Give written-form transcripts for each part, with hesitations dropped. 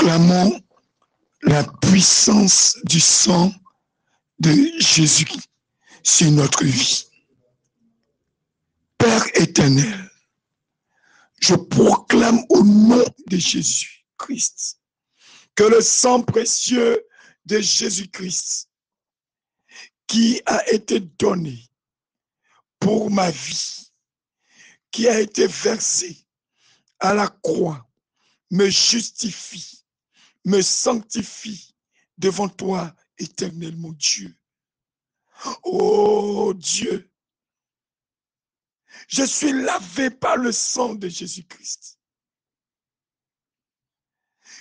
Proclamons la puissance du sang de Jésus sur notre vie. Père éternel, je proclame au nom de Jésus-Christ que le sang précieux de Jésus-Christ qui a été donné pour ma vie, qui a été versé à la croix, me justifie, me sanctifie devant toi, éternel mon Dieu. Oh Dieu, je suis lavé par le sang de Jésus-Christ.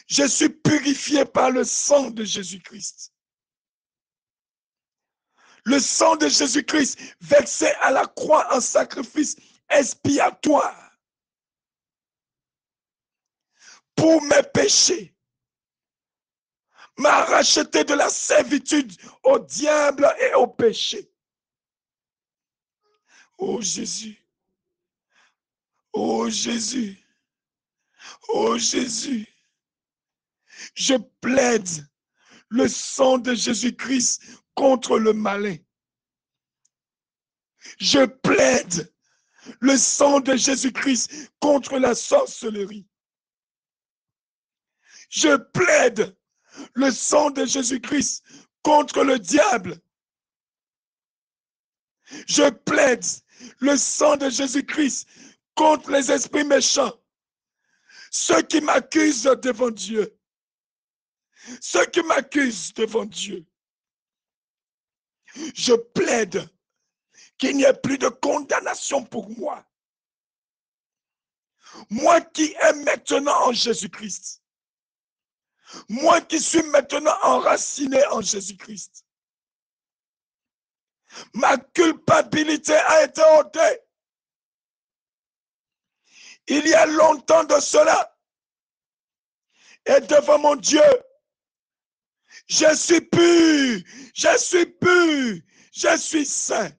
Je suis purifié par le sang de Jésus-Christ. Le sang de Jésus-Christ versé à la croix en sacrifice expiatoire pour mes péchés, m'a racheté de la servitude au diable et au péché. Oh Jésus, oh Jésus, oh Jésus, je plaide le sang de Jésus-Christ contre le malin. Je plaide le sang de Jésus-Christ contre la sorcellerie. Je plaide le sang de Jésus-Christ contre le diable. Je plaide le sang de Jésus-Christ contre les esprits méchants. Ceux qui m'accusent devant Dieu. Ceux qui m'accusent devant Dieu. Je plaide qu'il n'y ait plus de condamnation pour moi. Moi qui est maintenant en Jésus-Christ. Moi qui suis maintenant enraciné en Jésus-Christ. Ma culpabilité a été ôtée. Il y a longtemps de cela. Et devant mon Dieu, je suis pur, je suis pur, je suis saint.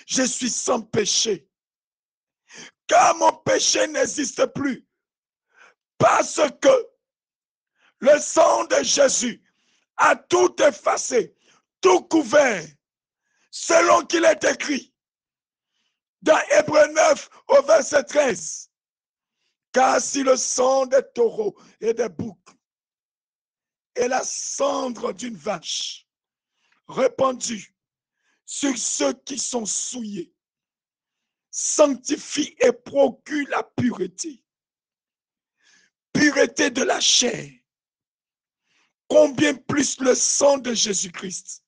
Je suis sans péché. Car mon péché n'existe plus. Parce que le sang de Jésus a tout effacé, tout couvert, selon qu'il est écrit dans Hébreux 9 au verset 13. Car si le sang des taureaux et des boucs et la cendre d'une vache répandue sur ceux qui sont souillés sanctifie et procure la pureté, pureté de la chair, combien plus le sang de Jésus-Christ,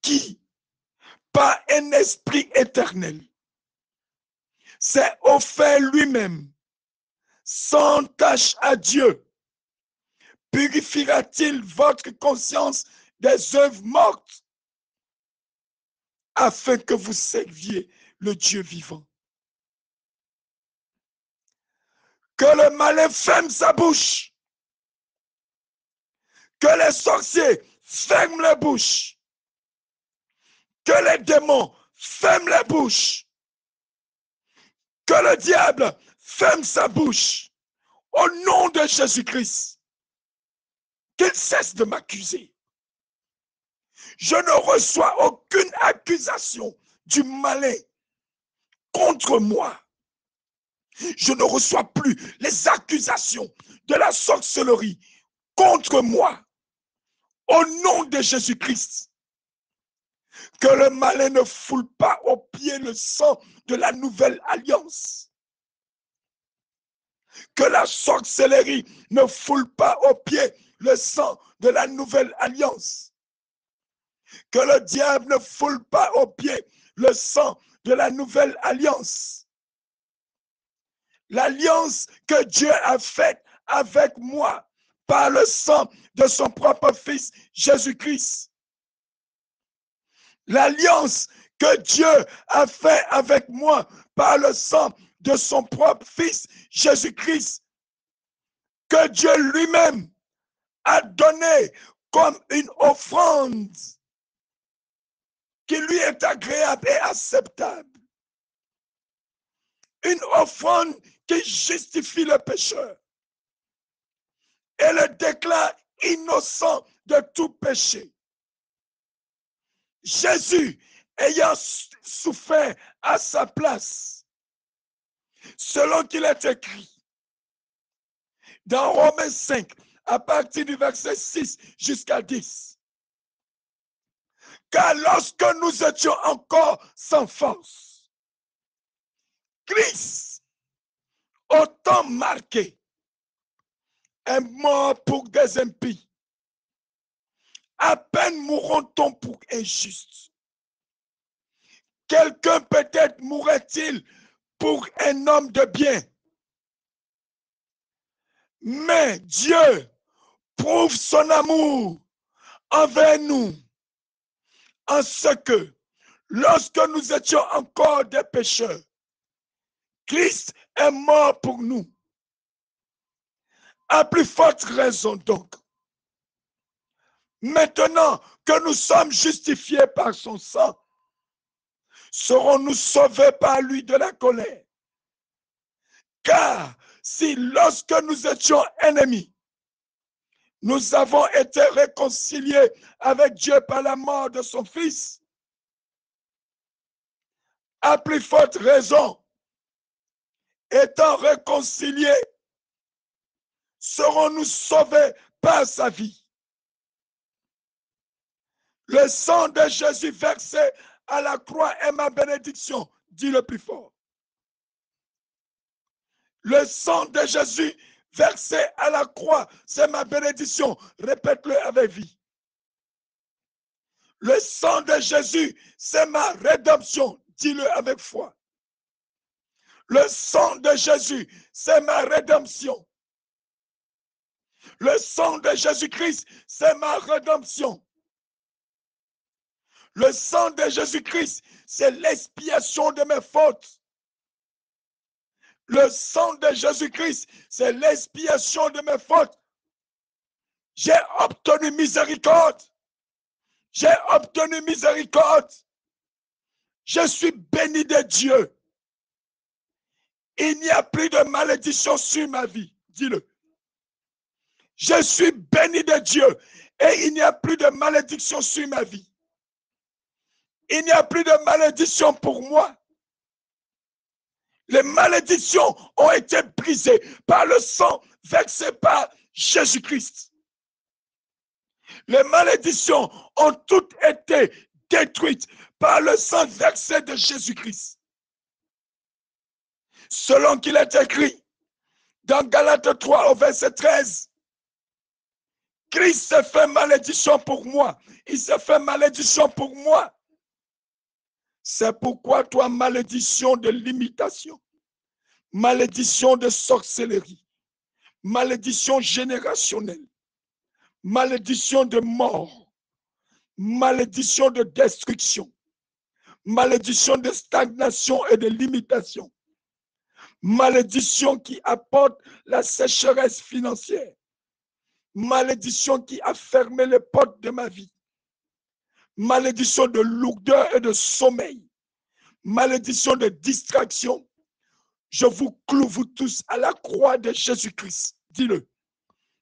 qui, par un esprit éternel, s'est offert lui-même sans tâche à Dieu, purifiera-t-il votre conscience des œuvres mortes afin que vous serviez le Dieu vivant? Que le malin ferme sa bouche, que les sorciers ferment la bouche, que les démons ferment la bouche, que le diable ferme sa bouche, au nom de Jésus-Christ, qu'il cesse de m'accuser. Je ne reçois aucune accusation du malin contre moi. Je ne reçois plus les accusations de la sorcellerie contre moi. Au nom de Jésus-Christ, que le malin ne foule pas aux pieds le sang de la nouvelle alliance. Que la sorcellerie ne foule pas aux pieds le sang de la nouvelle alliance. Que le diable ne foule pas aux pieds le sang de la nouvelle alliance. L'alliance que Dieu a faite avec moi par le sang de son propre Fils Jésus-Christ. L'alliance que Dieu a faite avec moi par le sang de son propre Fils Jésus-Christ. Que Dieu lui-même a donné comme une offrande qui lui est agréable et acceptable. Une offrande qui justifie le pécheur. et le déclare innocent de tout péché. Jésus, ayant souffert à sa place, selon qu'il est écrit dans Romains 5, à partir du verset 6 jusqu'à 10. Car lorsque nous étions encore sans force, Christ, au temps marqué, est mort pour des impies. À peine mourront-on pour injustes. Quelqu'un peut-être mourrait-il pour un homme de bien. Mais Dieu prouve son amour envers nous en ce que, lorsque nous étions encore des pécheurs, Christ est mort pour nous. À plus forte raison donc, maintenant que nous sommes justifiés par son sang, serons-nous sauvés par lui de la colère. Car si lorsque nous étions ennemis, nous avons été réconciliés avec Dieu par la mort de son Fils, à plus forte raison, étant réconciliés, serons-nous sauvés par sa vie. Le sang de Jésus versé à la croix est ma bénédiction, dit le plus fort. Le sang de Jésus versé à la croix, c'est ma bénédiction. Répète-le avec vie. Le sang de Jésus, c'est ma rédemption. Dis-le avec foi. Le sang de Jésus, c'est ma rédemption. Le sang de Jésus-Christ, c'est ma rédemption. Le sang de Jésus-Christ, c'est l'expiation de mes fautes. Le sang de Jésus-Christ, c'est l'expiation de mes fautes. J'ai obtenu miséricorde. J'ai obtenu miséricorde. Je suis béni de Dieu. Il n'y a plus de malédiction sur ma vie. Dis-le. Je suis béni de Dieu et il n'y a plus de malédiction sur ma vie. Il n'y a plus de malédiction pour moi. Les malédictions ont été brisées par le sang versé par Jésus-Christ. Les malédictions ont toutes été détruites par le sang versé de Jésus-Christ. Selon qu'il est écrit dans Galates 3 au verset 13, Christ s'est fait malédiction pour moi. Il s'est fait malédiction pour moi. C'est pourquoi toi, malédiction de limitation, malédiction de sorcellerie, malédiction générationnelle, malédiction de mort, malédiction de destruction, malédiction de stagnation et de limitation, malédiction qui apporte la sécheresse financière, malédiction qui a fermé les portes de ma vie, malédiction de lourdeur et de sommeil, malédiction de distraction. Je vous cloue, vous tous, à la croix de Jésus-Christ. Dis-le.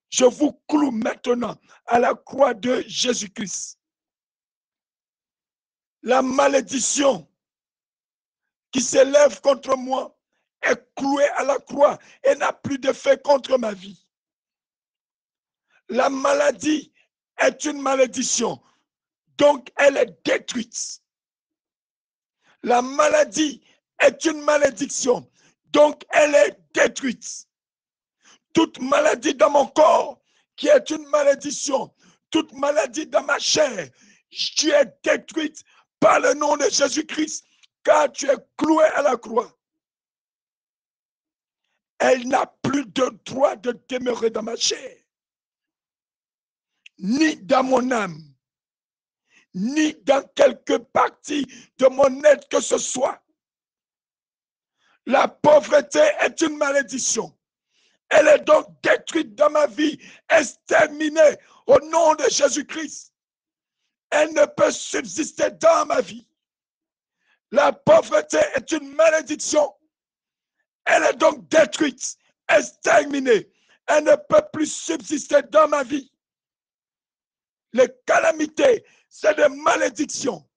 Je vous cloue maintenant à la croix de Jésus-Christ. La malédiction qui s'élève contre moi est clouée à la croix et n'a plus d'effet contre ma vie. La maladie est une malédiction, donc elle est détruite. La maladie est une malédiction, donc elle est détruite. Toute maladie dans mon corps qui est une malédiction, toute maladie dans ma chair, tu es détruite par le nom de Jésus-Christ, car tu es cloué à la croix. Elle n'a plus de droit de demeurer dans ma chair, ni dans mon âme, ni dans quelque partie de mon être que ce soit. La pauvreté est une malédiction. Elle est donc détruite dans ma vie, exterminée au nom de Jésus-Christ. Elle ne peut subsister dans ma vie. La pauvreté est une malédiction. Elle est donc détruite, exterminée. elle ne peut plus subsister dans ma vie. Les calamités, c'est des malédictions.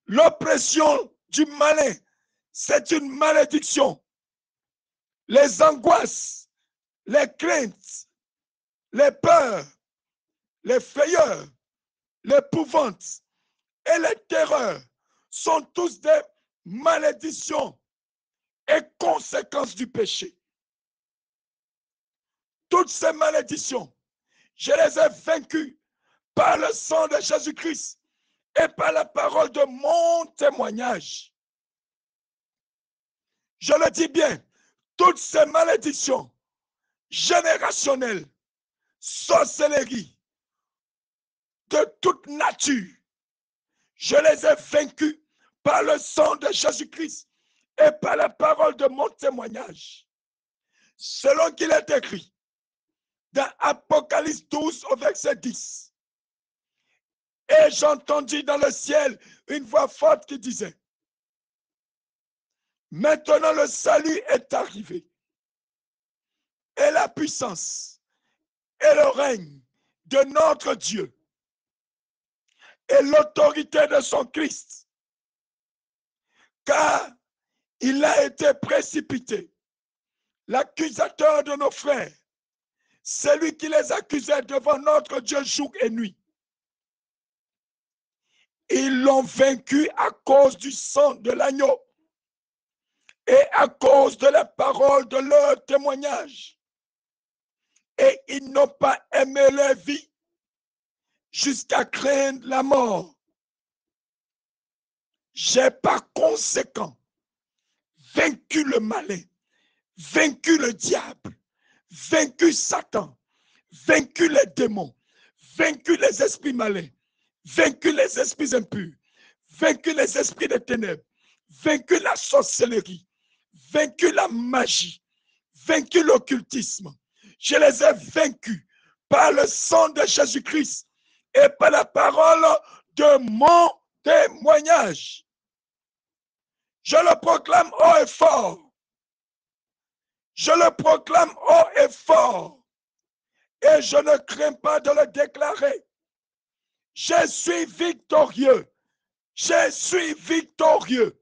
L'oppression du malin, c'est une malédiction. Les angoisses, les craintes, les peurs, les frayeurs, l'épouvante et les terreurs sont tous des malédictions et conséquences du péché. Toutes ces malédictions, je les ai vaincues par le sang de Jésus-Christ et par la parole de mon témoignage. Je le dis bien, toutes ces malédictions générationnelles, sorcellerie, de toute nature, je les ai vaincues par le sang de Jésus-Christ et par la parole de mon témoignage. Selon qu'il est écrit dans Apocalypse 12 au verset 10. Et j'entendis dans le ciel une voix forte qui disait, maintenant le salut est arrivé, et la puissance et le règne de notre Dieu et l'autorité de son Christ, car il a été précipité, l'accusateur de nos frères, celui qui les accusait devant notre Dieu jour et nuit. Ils l'ont vaincu à cause du sang de l'agneau et à cause de la parole de leur témoignage. Et ils n'ont pas aimé leur vie jusqu'à craindre la mort. J'ai par conséquent vaincu le malin, vaincu le diable, vaincu Satan, vaincu les démons, vaincu les esprits malins, vaincu les esprits impurs, vaincu les esprits des ténèbres, vaincu la sorcellerie, vaincu la magie, vaincu l'occultisme. Je les ai vaincus par le sang de Jésus-Christ et par la parole de mon témoignage. Je le proclame haut et fort. Je le proclame haut et fort. Et je ne crains pas de le déclarer. Je suis victorieux. Je suis victorieux.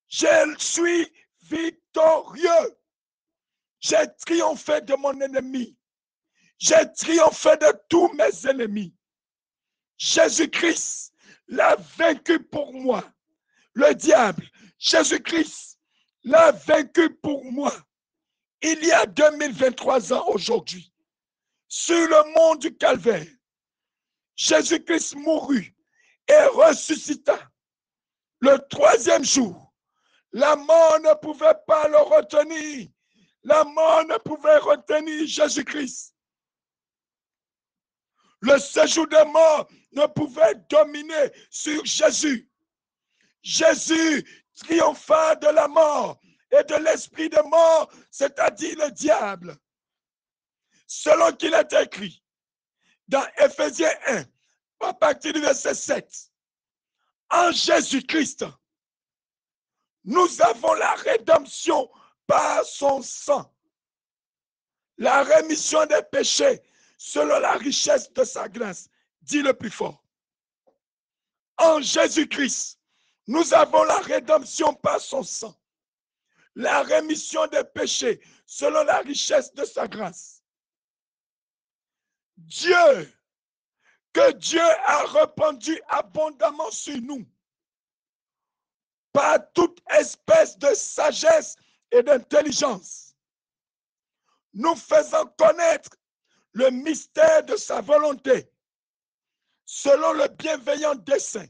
Je suis victorieux. J'ai triomphé de mon ennemi. J'ai triomphé de tous mes ennemis. Jésus-Christ l'a vaincu pour moi. Le diable, Jésus-Christ l'a vaincu pour moi. Il y a 2023 ans aujourd'hui, sur le mont du Calvaire, Jésus-Christ mourut et ressuscita. Le troisième jour, la mort ne pouvait pas le retenir. La mort ne pouvait retenir Jésus-Christ. Le séjour de mort ne pouvait dominer sur Jésus. Jésus triompha de la mort et de l'esprit de mort, c'est-à-dire le diable. Selon qu'il est écrit dans Éphésiens 1, à partir du verset 7, en Jésus-Christ, nous avons la rédemption par son sang, la rémission des péchés selon la richesse de sa grâce. Dis le plus fort. En Jésus-Christ, nous avons la rédemption par son sang, la rémission des péchés selon la richesse de sa grâce. Que Dieu a répandu abondamment sur nous par toute espèce de sagesse et d'intelligence, nous faisant connaître le mystère de sa volonté, selon le bienveillant dessein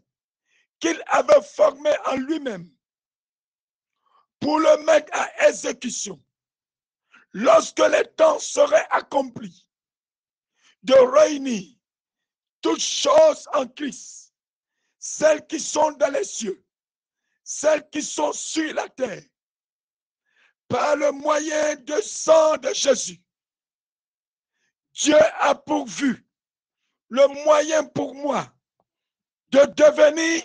qu'il avait formé en lui-même pour le mettre à exécution lorsque les temps seraient accomplis, de réunir toutes choses en Christ, celles qui sont dans les cieux, celles qui sont sur la terre, par le moyen du sang de Jésus. Dieu a pourvu le moyen pour moi de devenir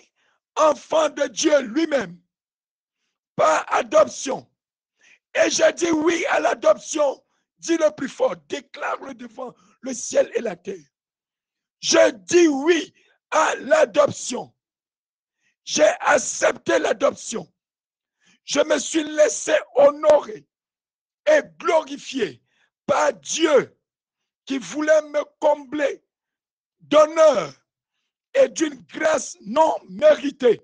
enfant de Dieu lui-même par adoption. Et j'ai dit oui à l'adoption Dis-le plus fort, déclare-le devant le ciel et la terre. Je dis oui à l'adoption. J'ai accepté l'adoption. Je me suis laissé honorer et glorifier par Dieu qui voulait me combler d'honneur et d'une grâce non méritée.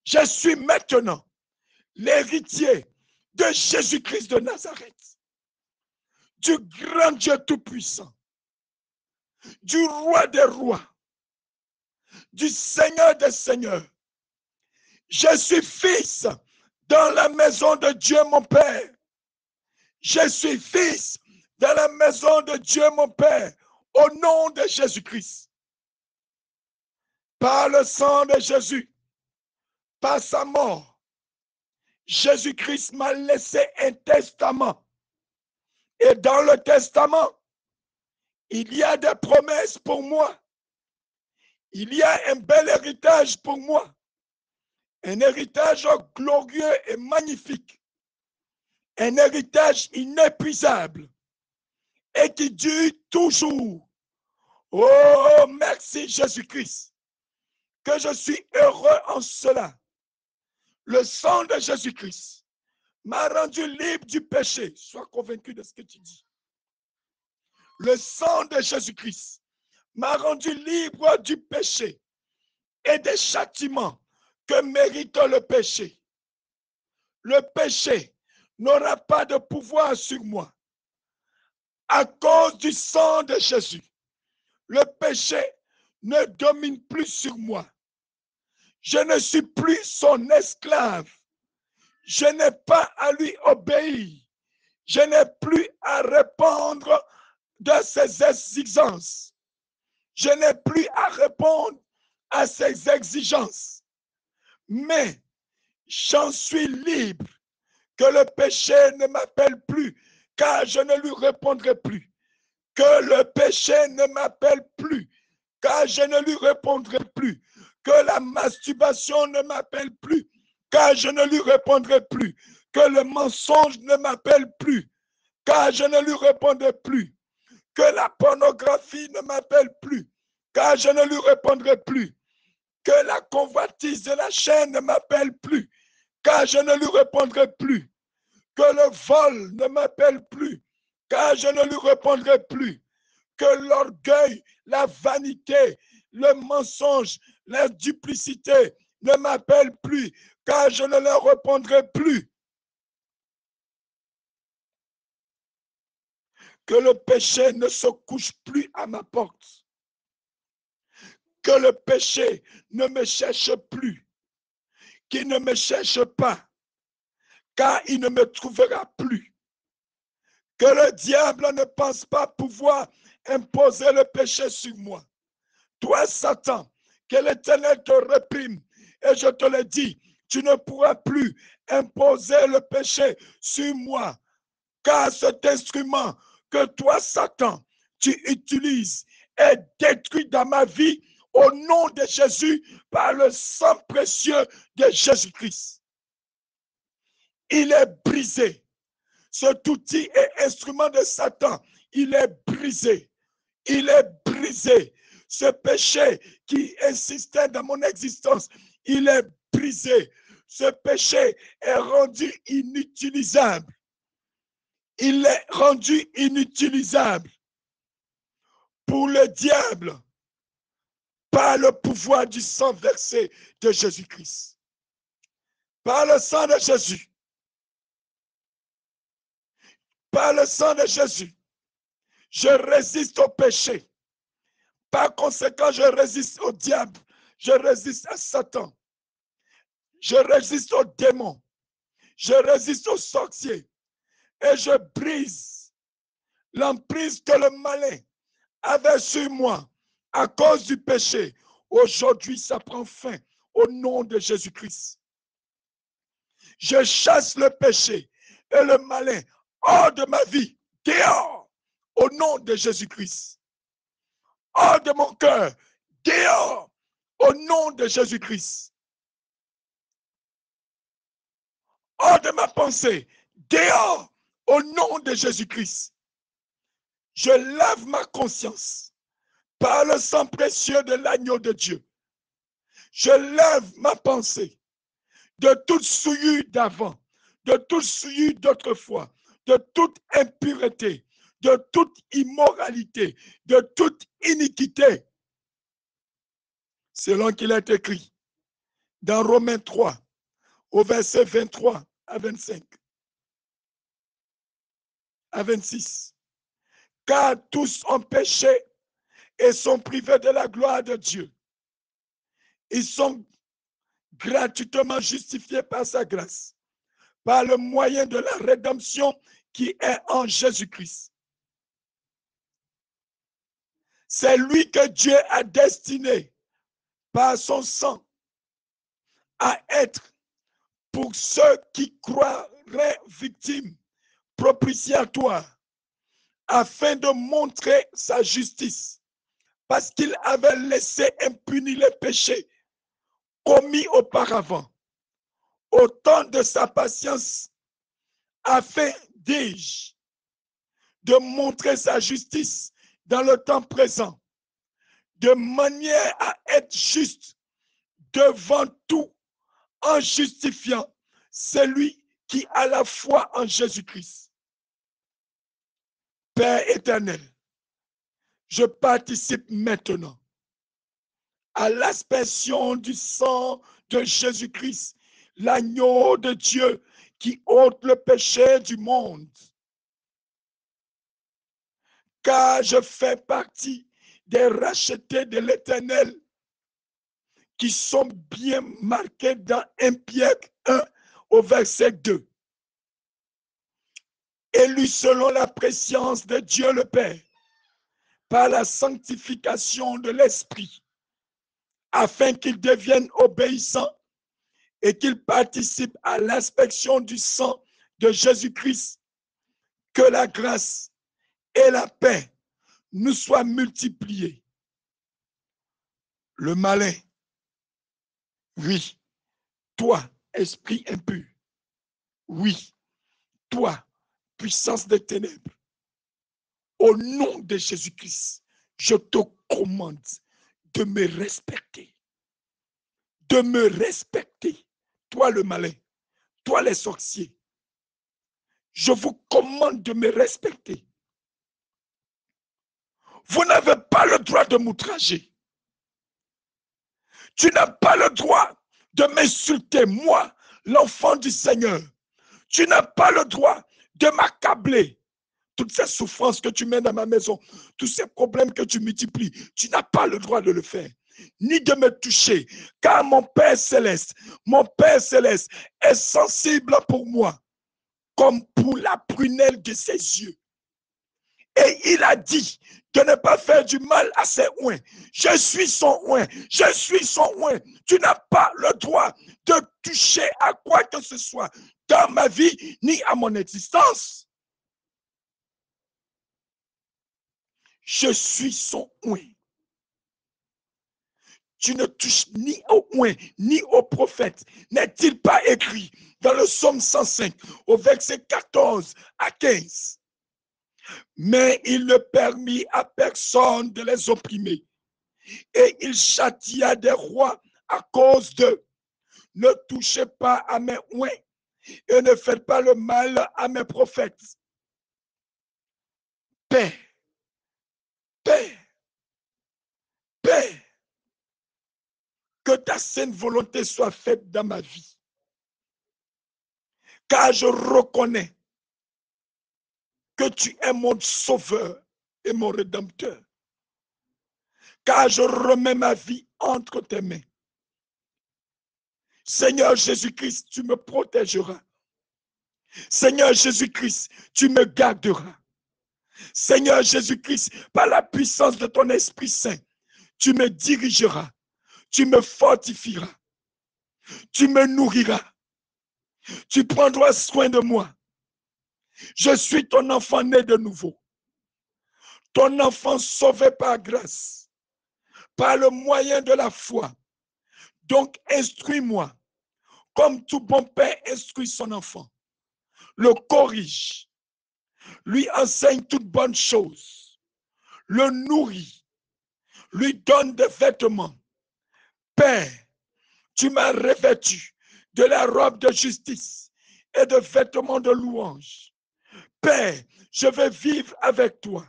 Je suis maintenant l'héritier de Jésus-Christ de Nazareth, du grand Dieu tout-puissant, du roi des rois, du Seigneur des seigneurs. Je suis fils dans la maison de Dieu mon Père. Je suis fils dans la maison de Dieu mon Père, au nom de Jésus-Christ. Par le sang de Jésus, par sa mort, Jésus-Christ m'a laissé un testament. Et dans le testament, il y a des promesses pour moi. Il y a un bel héritage pour moi. Un héritage glorieux et magnifique. Un héritage inépuisable et qui dure toujours. Oh, merci Jésus-Christ, que je suis heureux en cela. Le sang de Jésus-Christ m'a rendu libre du péché. Sois convaincu de ce que tu dis. Le sang de Jésus-Christ m'a rendu libre du péché et des châtiments que mérite le péché. Le péché n'aura pas de pouvoir sur moi. À cause du sang de Jésus, le péché ne domine plus sur moi. Je ne suis plus son esclave. Je n'ai pas à lui obéir. Je n'ai plus à répondre de ses exigences. Je n'ai plus à répondre à ses exigences. Mais j'en suis libre. Que le péché ne m'appelle plus, car je ne lui répondrai plus. Que le péché ne m'appelle plus, car je ne lui répondrai plus. Que la masturbation ne m'appelle plus, car je ne lui répondrai plus. Que le mensonge ne m'appelle plus, car je ne lui répondrai plus. Que la pornographie ne m'appelle plus, car je ne lui répondrai plus. Que la convoitise de la chair ne m'appelle plus, car je ne lui répondrai plus. Que le vol ne m'appelle plus, car je ne lui répondrai plus. Que l'orgueil, la vanité, le mensonge, la duplicité ne m'appellent plus, car je ne leur répondrai plus. Que le péché ne se couche plus à ma porte. Que le péché ne me cherche plus, qu'il ne me cherche pas, car il ne me trouvera plus. Que le diable ne pense pas pouvoir imposer le péché sur moi. Toi, Satan, que l'Éternel te réprime. Et je te le dis, tu ne pourras plus imposer le péché sur moi. Car cet instrument que toi, Satan, tu utilises est détruit dans ma vie au nom de Jésus par le sang précieux de Jésus-Christ. Il est brisé. Cet outil et instrument de Satan, il est brisé. Il est brisé. Ce péché qui insistait dans mon existence, il est brisé. Ce péché est rendu inutilisable. Il est rendu inutilisable pour le diable par le pouvoir du sang versé de Jésus-Christ. Par le sang de Jésus. Par le sang de Jésus. Je résiste au péché. Par conséquent, je résiste au diable. Je résiste à Satan. Je résiste aux démons. Je résiste aux sorciers. Et je brise l'emprise que le malin avait sur moi à cause du péché. Aujourd'hui, ça prend fin au nom de Jésus-Christ. Je chasse le péché et le malin hors de ma vie, dehors, au nom de Jésus-Christ. Hors de mon cœur, dehors, au nom de Jésus-Christ. Hors de ma pensée, dehors, Au nom de Jésus-Christ, je lave ma conscience par le sang précieux de l'agneau de Dieu. Je lave ma pensée de toute souillure d'avant, de toute souillure d'autrefois, de toute impureté, de toute immoralité, de toute iniquité. Selon qu'il est écrit dans Romains 3, au verset 23 à 25, à 26. Car tous ont péché et sont privés de la gloire de Dieu. Ils sont gratuitement justifiés par sa grâce, par le moyen de la rédemption qui est en Jésus-Christ. C'est lui que Dieu a destiné par son sang à être pour ceux qui croiraient victimes propitiatoires, afin de montrer sa justice, parce qu'il avait laissé impunis les péchés commis auparavant, au temps de sa patience, afin, dis-je, de montrer sa justice dans le temps présent, de manière à être juste devant tout, en justifiant celui qui a la foi en Jésus-Christ. Père éternel, je participe maintenant à l'aspersion du sang de Jésus-Christ, l'agneau de Dieu qui ôte le péché du monde. Car je fais partie des rachetés de l'Éternel qui sont bien marqués dans 1 Pierre 1 au verset 2. Élus selon la préscience de Dieu le Père, par la sanctification de l'Esprit, afin qu'ils deviennent obéissants et qu'ils participent à l'inspection du sang de Jésus-Christ, que la grâce et la paix nous soient multipliées. Le malin, oui, toi, esprit impur, oui, toi, puissance des ténèbres, au nom de Jésus-Christ, je te commande de me respecter. De me respecter. Toi le malin, toi les sorciers. Je vous commande de me respecter. Vous n'avez pas le droit de m'outrager. Tu n'as pas le droit de m'insulter, moi, l'enfant du Seigneur. Tu n'as pas le droit de m'accabler. Toutes ces souffrances que tu mets dans ma maison, tous ces problèmes que tu multiplies, tu n'as pas le droit de le faire, ni de me toucher, car mon Père Céleste est sensible pour moi, comme pour la prunelle de ses yeux. Et il a dit de ne pas faire du mal à ses oins. Je suis son oin, je suis son oin. Tu n'as pas le droit de toucher à quoi que ce soit dans ma vie, ni à mon existence. Je suis son oin. Tu ne touches ni au oin, ni au prophète. N'est-il pas écrit dans le psaume 105, au verset 14 à 15? Mais il ne permit à personne de les opprimer. Et il châtia des rois à cause d'eux. Ne touchez pas à mes oins et ne faites pas le mal à mes prophètes. Paix, paix, paix. Que ta sainte volonté soit faite dans ma vie. Car je reconnais que tu es mon sauveur et mon rédempteur. Car je remets ma vie entre tes mains. Seigneur Jésus-Christ, tu me protégeras. Seigneur Jésus-Christ, tu me garderas. Seigneur Jésus-Christ, par la puissance de ton Esprit Saint, tu me dirigeras, tu me fortifieras, tu me nourriras, tu prendras soin de moi. Je suis ton enfant né de nouveau, ton enfant sauvé par grâce, par le moyen de la foi. Donc, instruis-moi, comme tout bon père instruit son enfant, le corrige, lui enseigne toute bonne chose, le nourrit, lui donne des vêtements. Père, tu m'as revêtu de la robe de justice et de vêtements de louange. Père, je veux vivre avec toi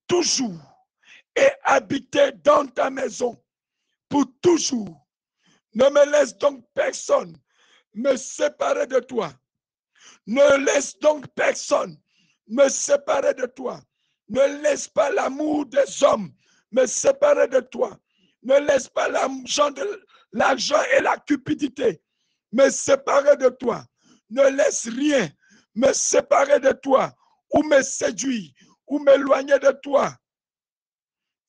toujours et habiter dans ta maison pour toujours. Ne me laisse donc personne me séparer de toi. Ne laisse donc personne me séparer de toi. Ne laisse pas l'amour des hommes me séparer de toi. Ne laisse pas l'argent et la cupidité me séparer de toi. Ne laisse rien me séparer de toi ou me séduire ou m'éloigner de toi.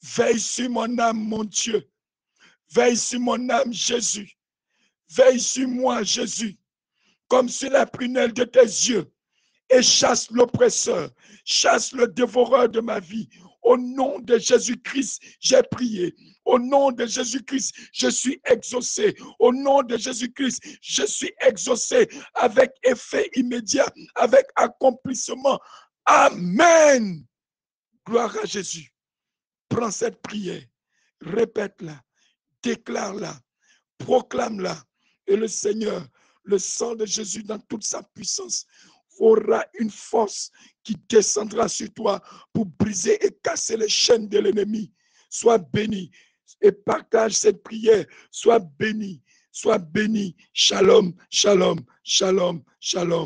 Veille sur mon âme, mon Dieu. Veille sur mon âme, Jésus. Veille sur moi, Jésus, comme sur la prunelle de tes yeux, et chasse l'oppresseur, chasse le dévoreur de ma vie. Au nom de Jésus-Christ, j'ai prié. Au nom de Jésus-Christ, je suis exaucé. Au nom de Jésus-Christ, je suis exaucé avec effet immédiat, avec accomplissement. Amen. Gloire à Jésus. Prends cette prière, répète-la, déclare-la, proclame-la. Et le Seigneur, le sang de Jésus dans toute sa puissance, aura une force qui descendra sur toi pour briser et casser les chaînes de l'ennemi. Sois béni et partage cette prière. Sois béni, sois béni. Shalom, shalom, shalom, shalom.